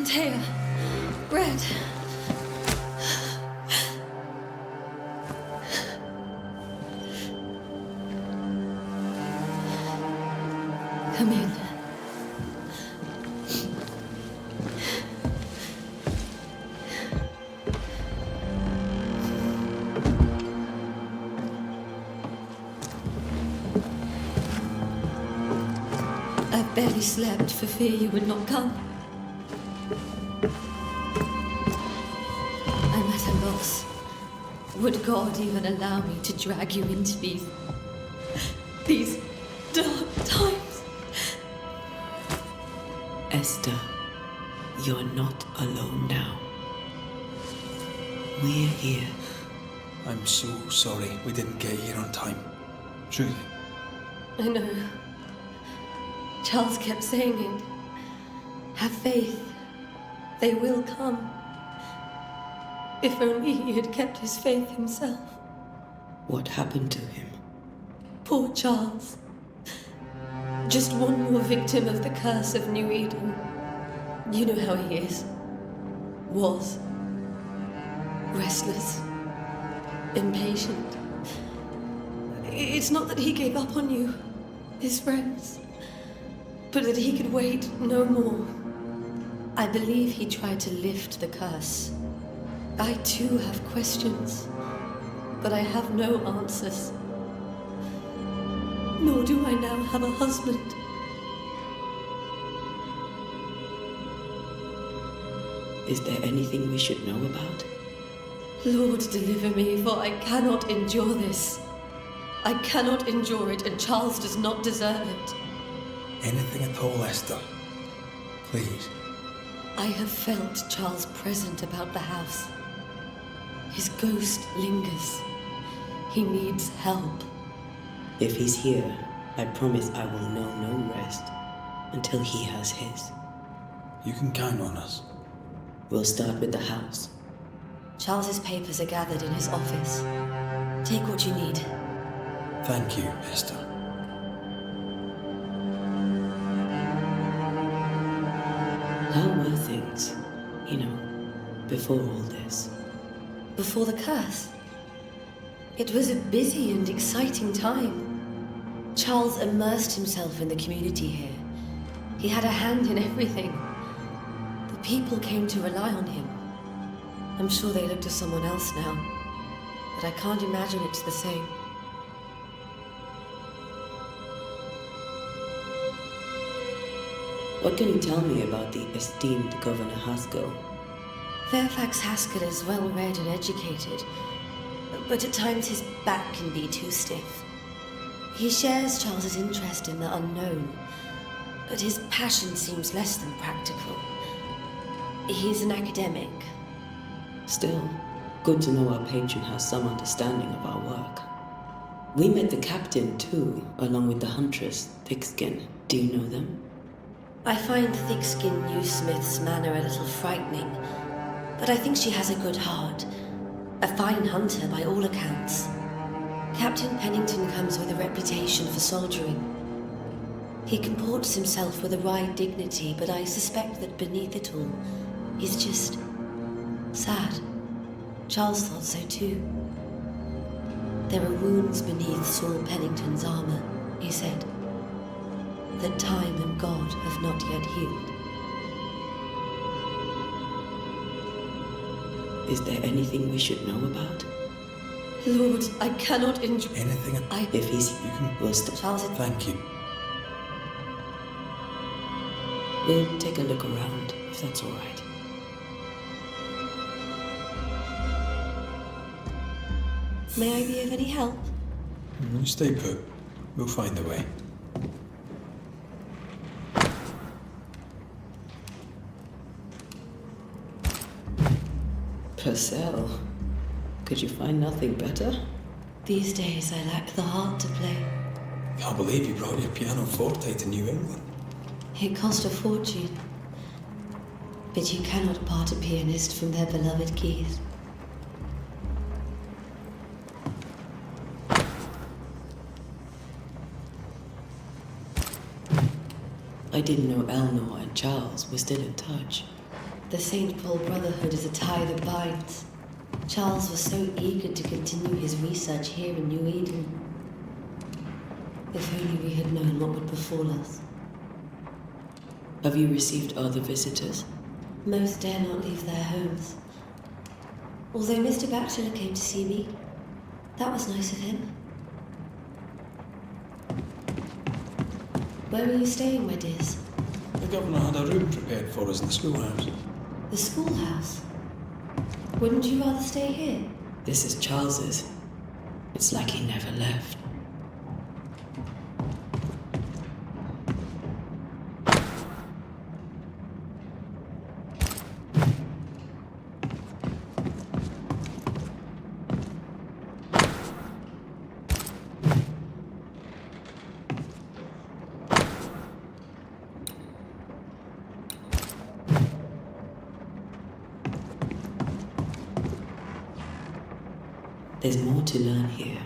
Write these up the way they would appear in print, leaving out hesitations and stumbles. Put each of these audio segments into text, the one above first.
Antea. Bread. Come in. I've barely slept for fear you would not come. I'm at a loss. Would God even allow me to drag you into these dark times? Esther, you're not alone now. We're here. I'm so sorry we didn't get here on time. Truly. I know. Charles kept saying it. Have faith. They will come. If only he had kept his faith himself. What happened to him? Poor Charles. Just one more victim of the curse of New Eden. You know how he is. Was. Restless. Impatient. It's not that he gave up on you, his friends, but that he could wait no more. I believe he tried to lift the curse. I too have questions, but I have no answers. Nor do I now have a husband. Is there anything we should know about? Lord, deliver me, for I cannot endure this. I cannot endure it, and Charles does not deserve it. Anything at all, Esther. Please. I have felt Charles present about the house. His ghost lingers. He needs help. If he's here, I promise I will know no rest until he has his. You can count on us. We'll start with the house. Charles's papers are gathered in his office. Take what you need. Thank you, Esther. How were things, before all this? Before the curse? It was a busy and exciting time. Charles immersed himself in the community here. He had a hand in everything. The people came to rely on him. I'm sure they look to someone else now, but I can't imagine it's the same. What can you tell me about the esteemed Governor Haskell? Fairfax Haskell is well-read and educated, but at times his back can be too stiff. He shares Charles's interest in the unknown, but his passion seems less than practical. He's an academic. Still, good to know our patron has some understanding of our work. We met the captain too, along with the huntress, Thickskin. Do you know them? I find Thickskin Newsmith's manner a little frightening, but I think she has a good heart. A fine hunter by all accounts. Captain Pennington comes with a reputation for soldiering. He comports himself with a wry dignity, but I suspect that beneath it all, he's just sad. Charles thought so too. There are wounds beneath Saul Pennington's armor, he said, that time and God have not yet healed. Is there anything we should know about? Lord, I cannot endure... Anything? If he's... You can... We'll stop. Charles... Thank you. We'll take a look around, if that's all right. May I be of any help? You stay put. We'll find a way. Purcell, could you find nothing better? These days I lack the heart to play. Can't believe you brought your pianoforte to New England. It cost a fortune. But you cannot part a pianist from their beloved keys. I didn't know Eleanor and Charles were still in touch. The St. Paul Brotherhood is a tie that binds. Charles was so eager to continue his research here in New Eden. If only we had known what would befall us. Have you received other visitors? Most dare not leave their homes. Although Mr. Batchelor came to see me, that was nice of him. Where are you staying, my dears? The governor had a room prepared for us in the schoolhouse. The schoolhouse? Wouldn't you rather stay here? This is Charles's. It's like he never left. There's more to learn here.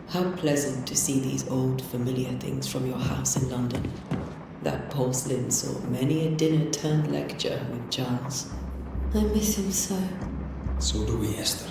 How pleasant to see these old familiar things from your house in London. That porcelain saw many a dinner-turned-lecture with Charles. I miss him so. So do we, Esther.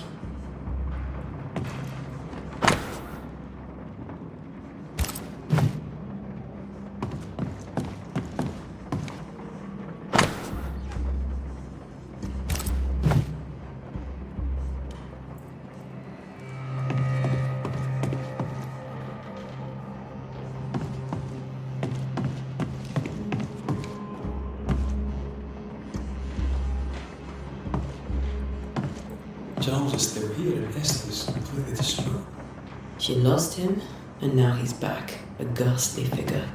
Charles is still here and Esther's completely distraught. She lost him, and now he's back, a ghastly figure.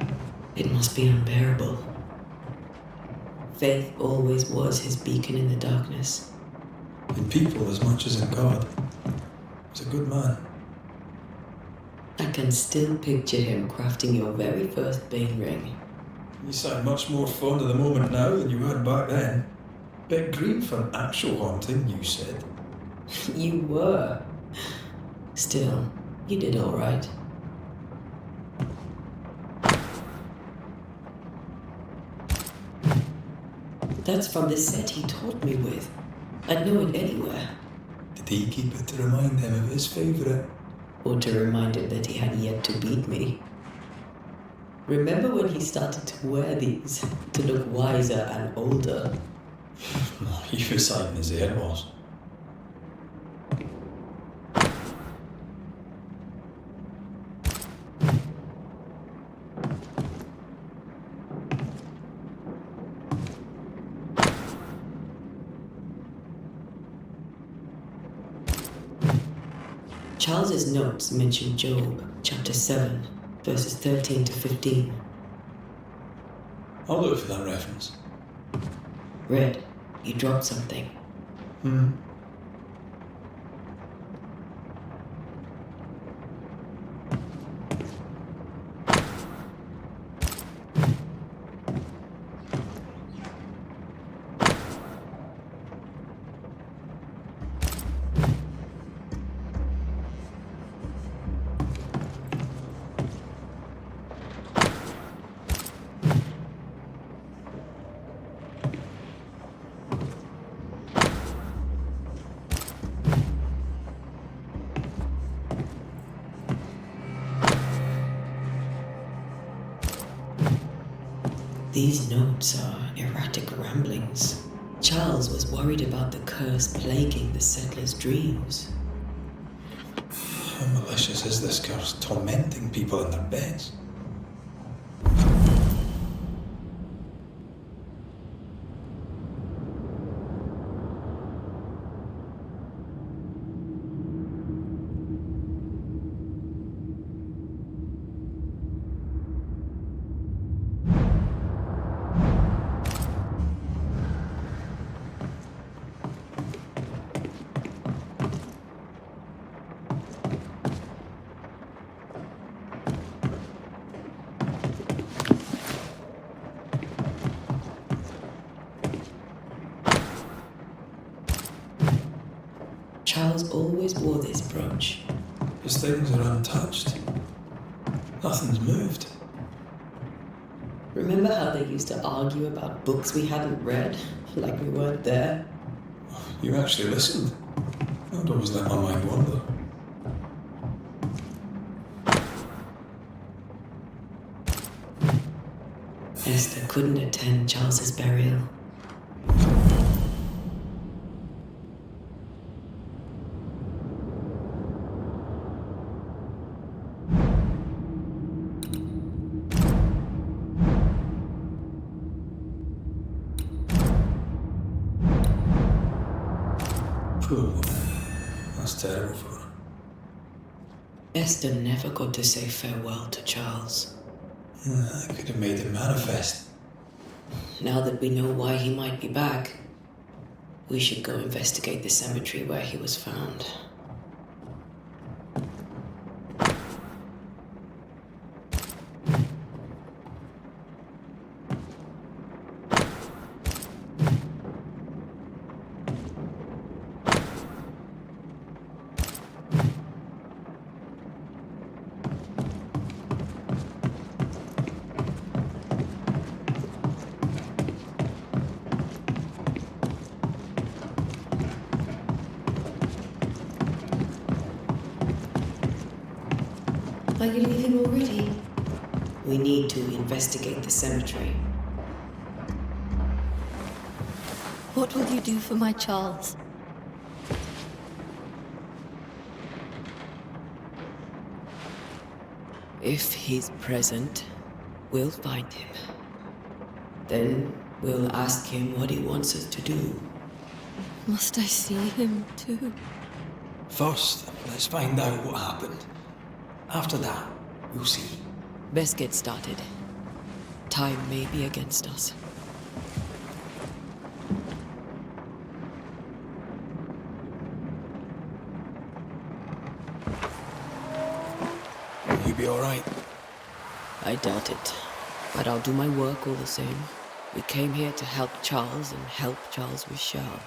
It must be unbearable. Faith always was his beacon in the darkness. In people as much as in God. He's a good man. I can still picture him crafting your very first Bane ring. You sound much more fond of the moment now than you were back then. Bit green for an actual haunting, you said. You were. Still, you did all right. That's from the set he taught me with. I'd know it anywhere. Did he keep it to remind him of his favourite? Or to remind him that he had yet to beat me. Remember when he started to wear these to look wiser and older? He was signing his hair was. Charles's notes mention Job, chapter 7, verses 13 to 15. I'll look for that reference. Red, you dropped something. These notes are erratic ramblings. Charles was worried about the curse plaguing the settlers' dreams. How malicious is this curse, tormenting people in their beds? always wore this brooch. His things are untouched. Nothing's moved. Remember how they used to argue about books we hadn't read? Like we weren't there? You actually listened. I'd always let my mind wander. Esther couldn't attend Charles's burial. Poor woman. That's terrible for her. Esther never got to say farewell to Charles. I could have made it manifest. Now that we know why he might be back, we should go investigate the cemetery where he was found. Are you leaving already? We need to investigate the cemetery. What will you do for my Charles? If he's present, we'll find him. Then we'll ask him what he wants us to do. Must I see him too? First, let's find out what happened. After that, we'll see. Best get started. Time may be against us. You be alright? I doubt it, but I'll do my work all the same. We came here to help Charles, and help Charles we shall.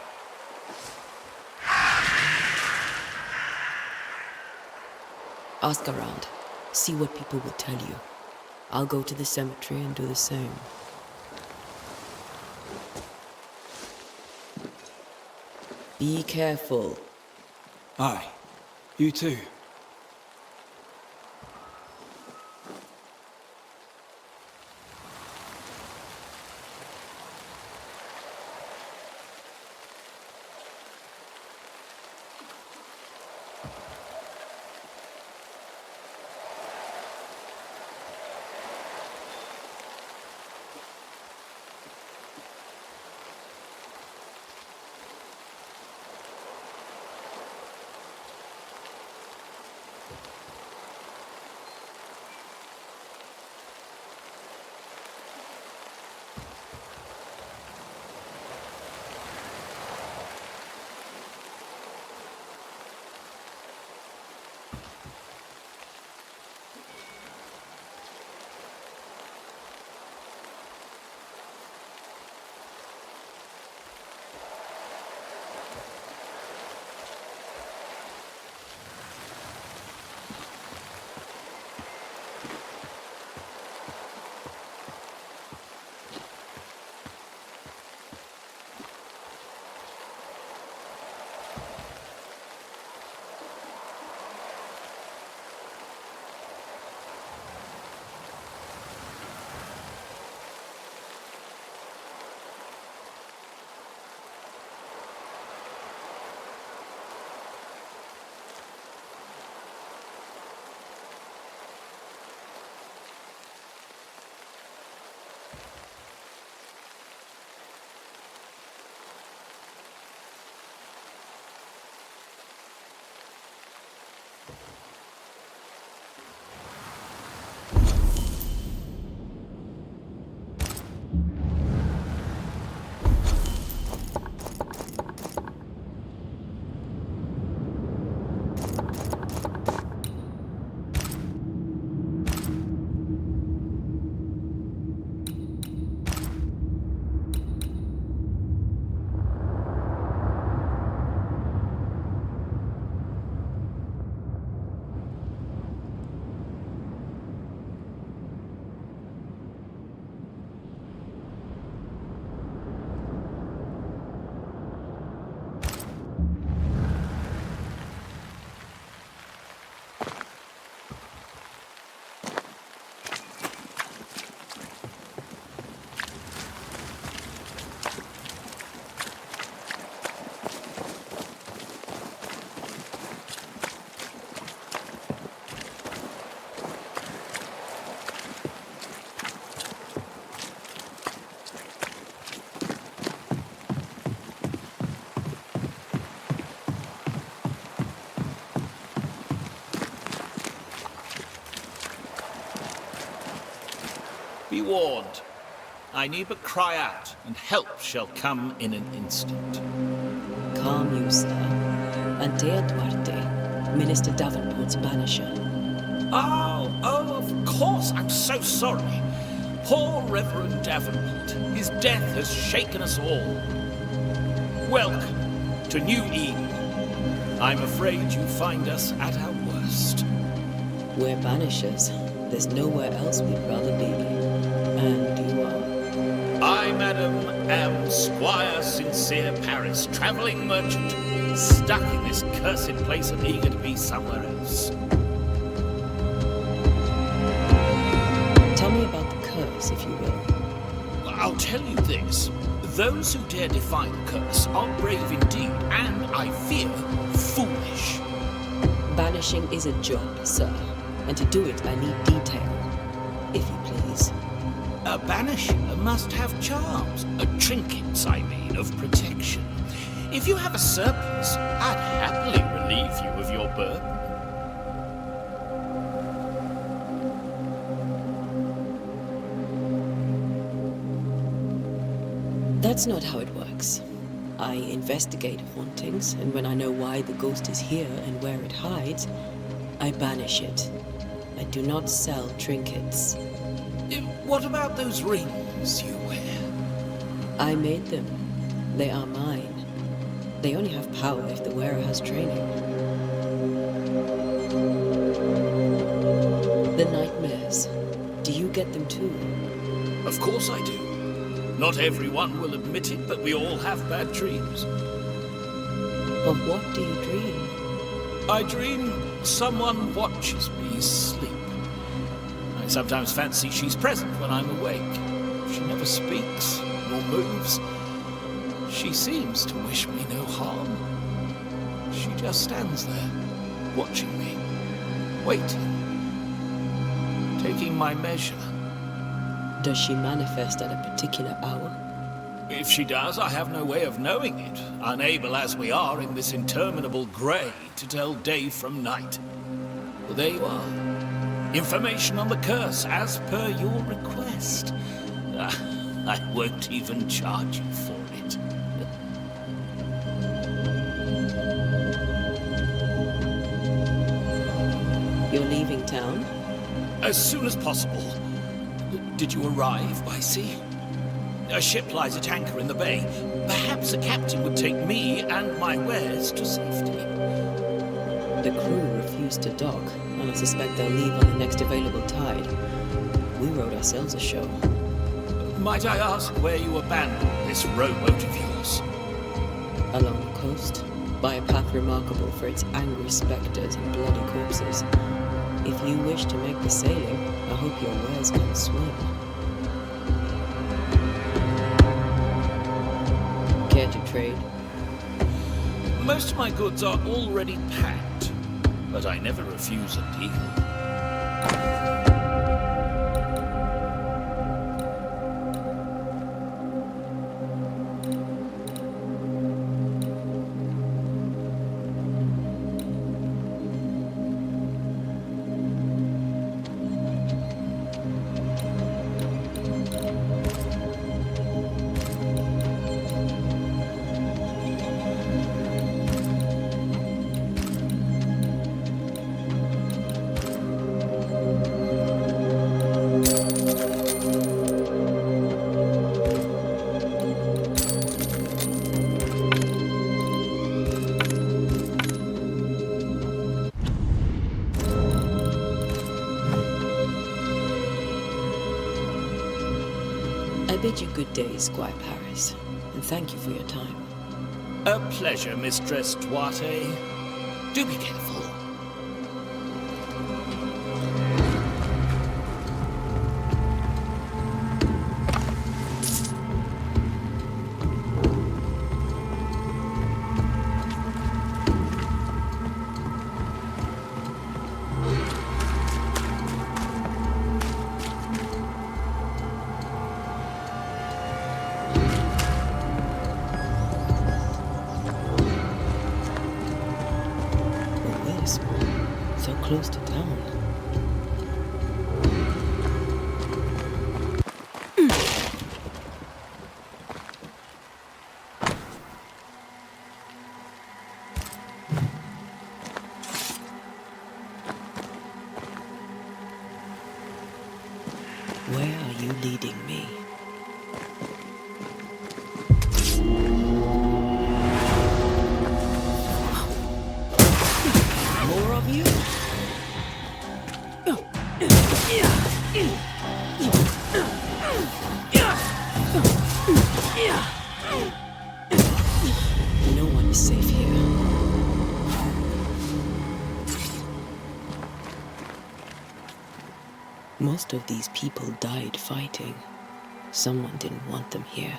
Ask around. See what people will tell you. I'll go to the cemetery and do the same. Be careful. Aye. You too. Be warned. I need but cry out, and help shall come in an instant. Calm you, sir. Antea Duarte, Minister Davenport's banisher. Oh, of course. I'm so sorry. Poor Reverend Davenport. His death has shaken us all. Welcome to New Eden. I'm afraid you find us at our worst. We're banishers. There's nowhere else we'd rather be. And you are? I, madam, am Squire Sincere Paris, travelling merchant, stuck in this cursed place and eager to be somewhere else. Tell me about the curse, if you will. I'll tell you this. Those who dare defy the curse are brave indeed, and, I fear, foolish. Banishing is a job, sir. And to do it, I need detail. If you please. A banisher must have charms, trinkets, I mean, of protection. If you have a surplus, I'd happily relieve you of your burden. That's not how it works. I investigate hauntings, and when I know why the ghost is here and where it hides, I banish it. I do not sell trinkets. What about those rings you wear? I made them. They are mine. They only have power if the wearer has training. The nightmares. Do you get them too? Of course I do. Not everyone will admit it, but we all have bad dreams. Of what do you dream? I dream someone watches me sleep. I sometimes fancy she's present when I'm awake. She never speaks, nor moves. She seems to wish me no harm. She just stands there, watching me, waiting, taking my measure. Does she manifest at a particular hour? If she does, I have no way of knowing it, unable as we are in this interminable grey to tell day from night. Well, there you are. Information on the curse, as per your request. I won't even charge you for it. You're leaving town? As soon as possible. Did you arrive by sea? A ship lies at anchor in the bay. Perhaps a captain would take me and my wares to safety. The crew refused to dock, and I suspect they'll leave on the next available tide. We rode ourselves ashore. Might I ask where you abandoned this rowboat of yours? Along the coast, by a path remarkable for its angry specters and bloody corpses. If you wish to make the sailing, I hope your wares can swim. Care to trade? Most of my goods are already packed, but I never refuse a deal. I bid you good day, Squire Paris, and thank you for your time. A pleasure, Mistress Duarte. Do be careful. So close to town. Where are you leading me? More of you? No one is safe here. Most of these people died fighting. Someone didn't want them here.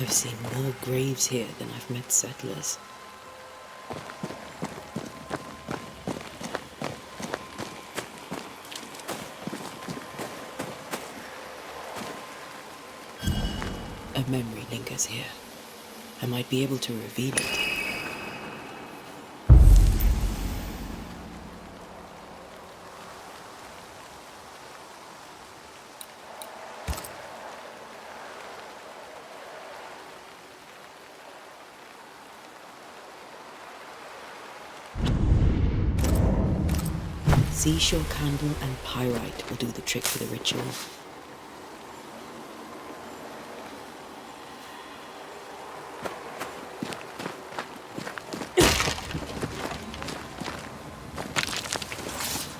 I've seen more graves here than I've met settlers. A memory lingers here. I might be able to reveal it. Seashore candle and pyrite will do the trick for the ritual.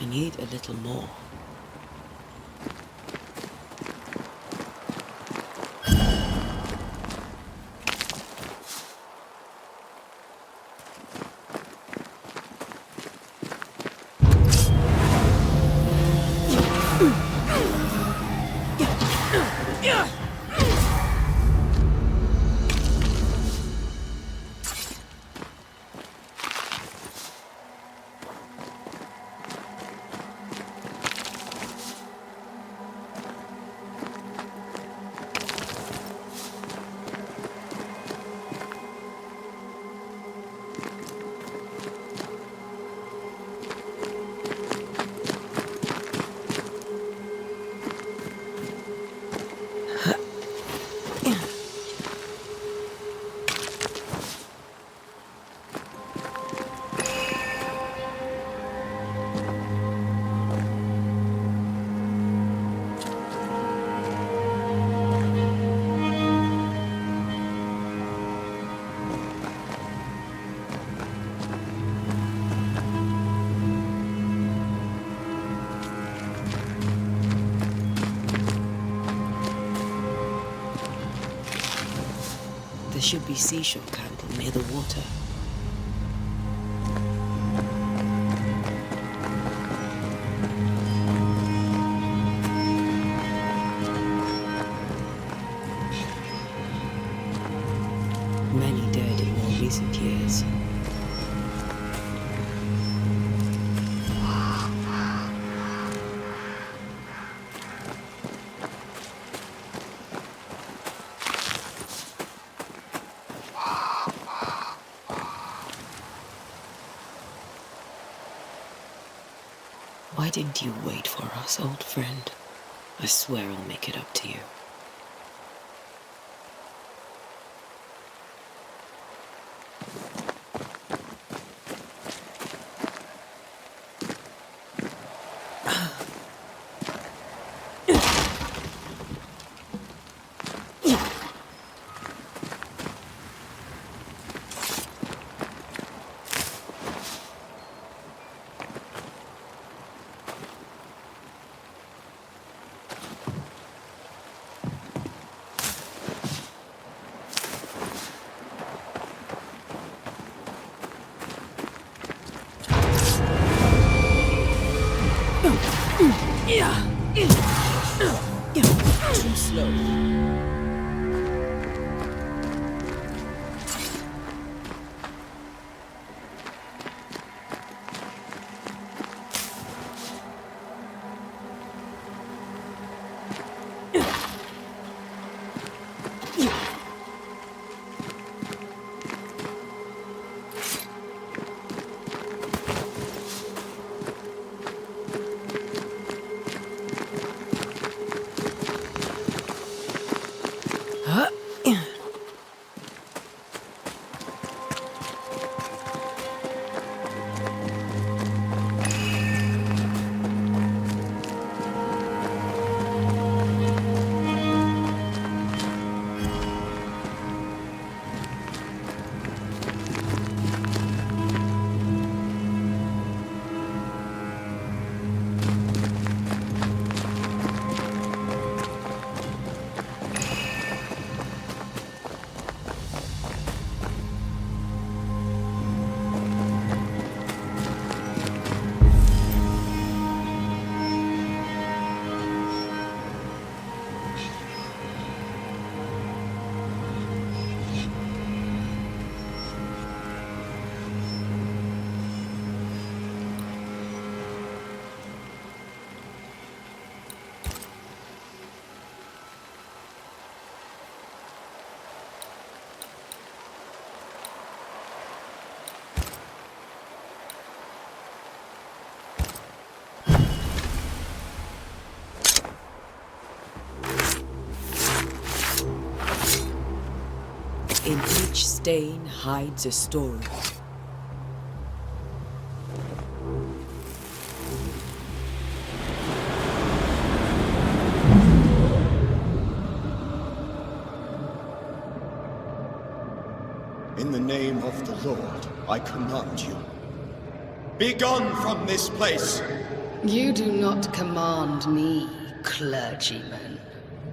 I need a little more. There should be seashore candle near the water. Many dead in more recent years. Why didn't you wait for us, old friend? I swear I'll make it up to you. slow. In each stain hides a story. In the name of the Lord, I command you. Be gone from this place! You do not command me, clergyman.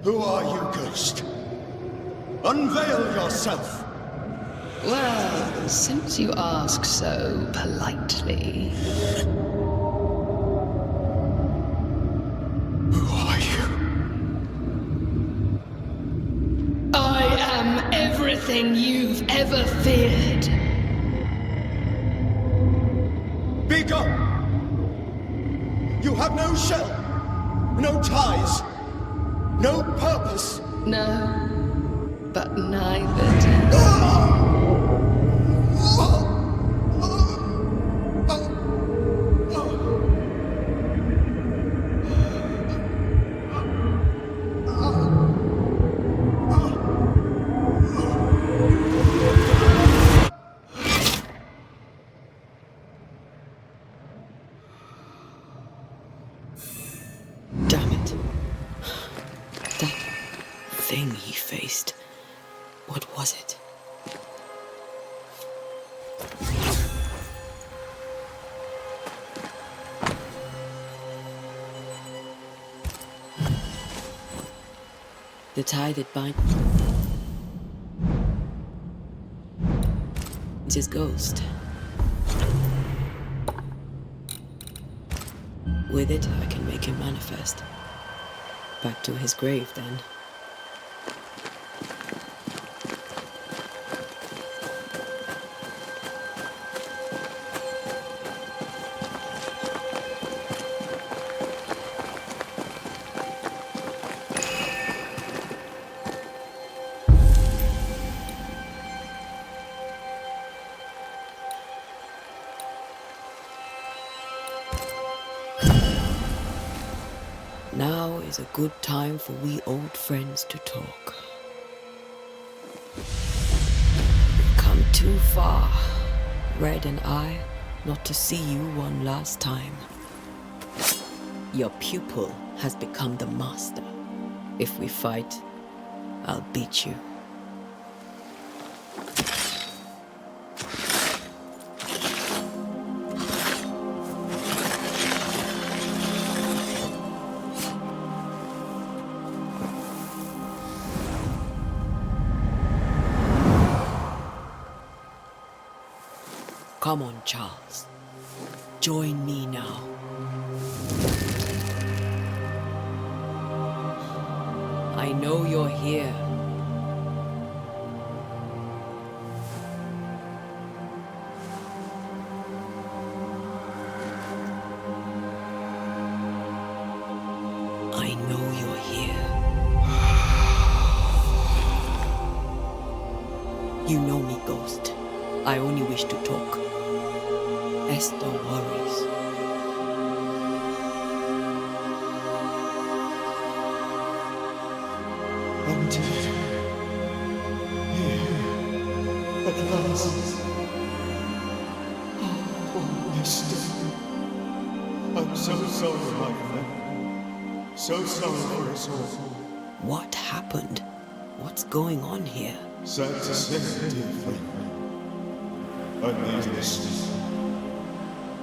Who are you, ghost? Unveil yourself! Well, since you ask so politely... Who are you? I am everything you've ever feared. Be gone! You have no shell, no ties, no purpose. No, but neither do I. Damn it. That thing he faced. What was it? The tie that binds his ghost. With it, I can make him manifest. Back to his grave, then. Now is a good time for we old friends to talk. We've come too far, Red and I, not to see you one last time. Your pupil has become the master. If we fight, I'll beat you. Come on, Charles. Join me now. I know you're here. I know you're here. You know me, Ghost. I only wish to talk. Esther worries. Antea. Here. At last. Oh, Esther. I'm so sorry, my friend. So sorry for us all. What happened? What's going on here? Sad to say, dear friend. I made a mistake.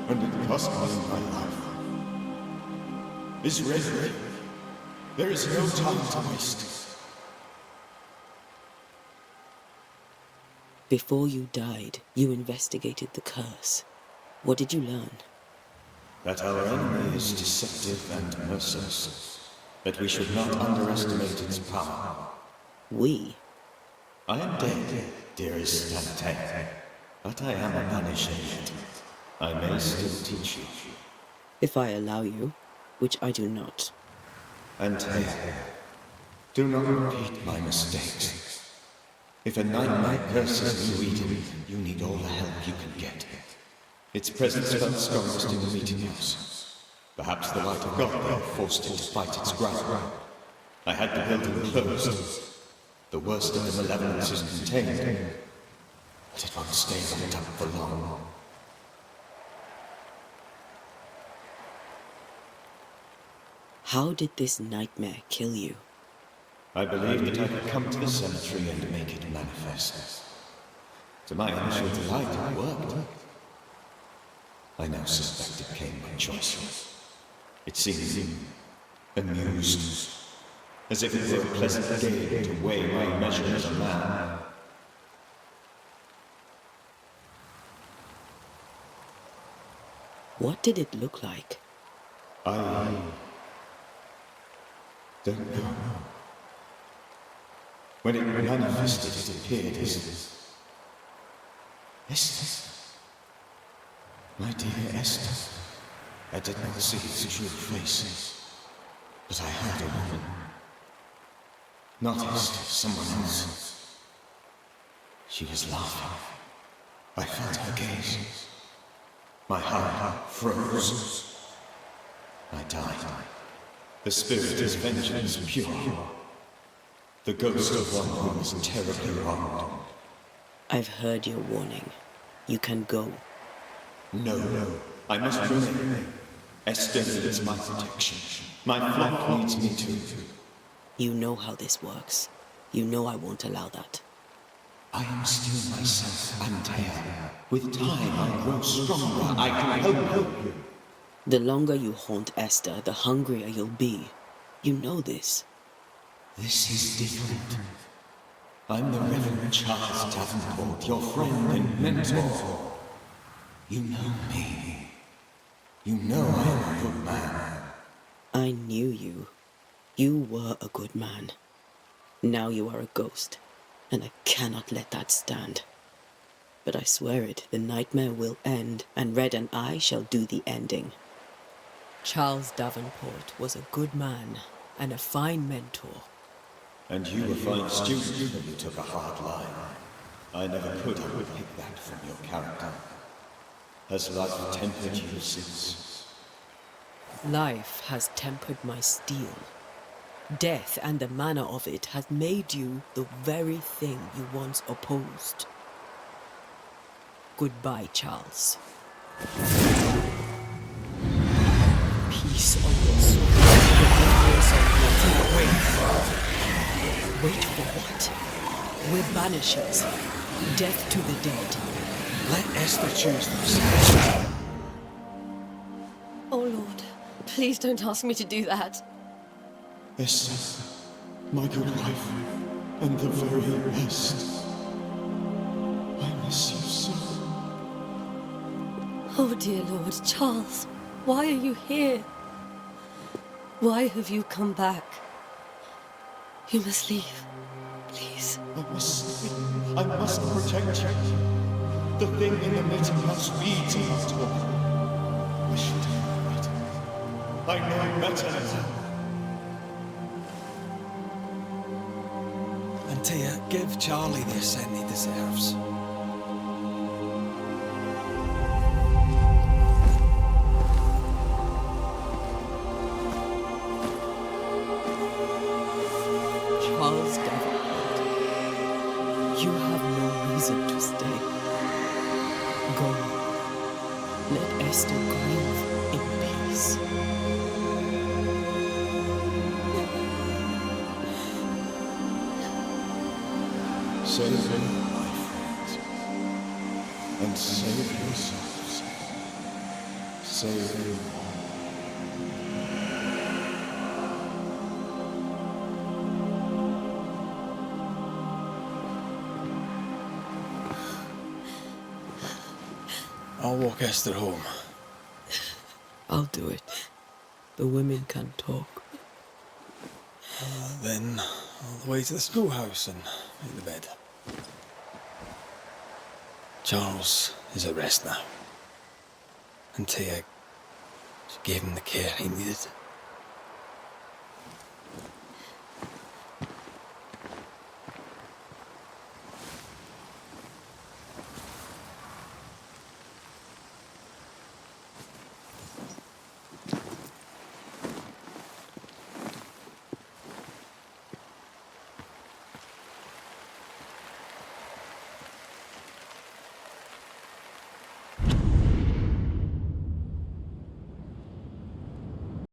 And it cost me my life. Is ready. There is no time to waste. Before you died, you investigated the curse. What did you learn? That our enemy is deceptive and merciless. That we should not underestimate its power. We? I am dead, dearest Antea. But I am a banisher yet. I may still teach you. If I allow you, which I do not. Antea, do not repeat my mistakes. If a nightmare curses you Eden, you need all the help you can get. Its presence felt strongest in the meeting house. Perhaps the light of God there forced it to fight its ground. I had the building closed. The worst of the malevolence is contained, but it won't stay locked up for long. How did this nightmare kill you? I believed that I could come to the cemetery and make it manifest. To my initial delight, it worked. I now suspect it came by choice. It seemed amused, as if it were a pleasant game to weigh my measure as a man. What did it look like? I don't know. When it manifested, it appeared as Esther. My dear Esther. I did not see its true face, but I heard a woman. Not Esther, someone else. She was laughing. I felt her gaze. My heart froze. I died. The spirit is vengeance pure. The ghost of one who was terribly wronged. I've heard your warning. You can go. No, I must remain. Esther needs my protection. My flock needs me too. You know how this works. You know I won't allow that. I am still myself, Antea. With time, I grow stronger. I can help you. The longer you haunt Esther, the hungrier you'll be. You know this. This is different. I'm the Reverend Charles Davenport, your friend and mentor. You know me. You know I am a good man. I knew you. You were a good man. Now you are a ghost, and I cannot let that stand. But I swear it, the nightmare will end, and Red and I shall do the ending. Charles Davenport was a good man, and a fine mentor. And you a fine student when you took a hard line. I never could have picked that from your character. Has life tempered you since? Life has tempered my steel. Death and the manner of it has made you the very thing you once opposed. Goodbye, Charles. Peace on your soul. Remembrance on your soul. Wait for what? We're banishers. Death to the dead. Let Esther choose themselves. Oh, Lord. Please don't ask me to do that. Esther, my good wife, and the very best. I miss you so. Oh, dear Lord, Charles, why are you here? Why have you come back? You must leave. Please. I must protect you. The thing in the meeting must be Timothy. I should have it. I know better now. Antea, give Charlie the ascent he deserves. Charles Davenport, you have no reason to stay. Go. Let Esther grieve in peace. Save him, my friends. And save yourselves. Save him. I'll walk Esther home. I'll do it. The women can talk. Then all the way to the schoolhouse and in the bed. Charles is at rest now. Antea, she gave him the care he needed.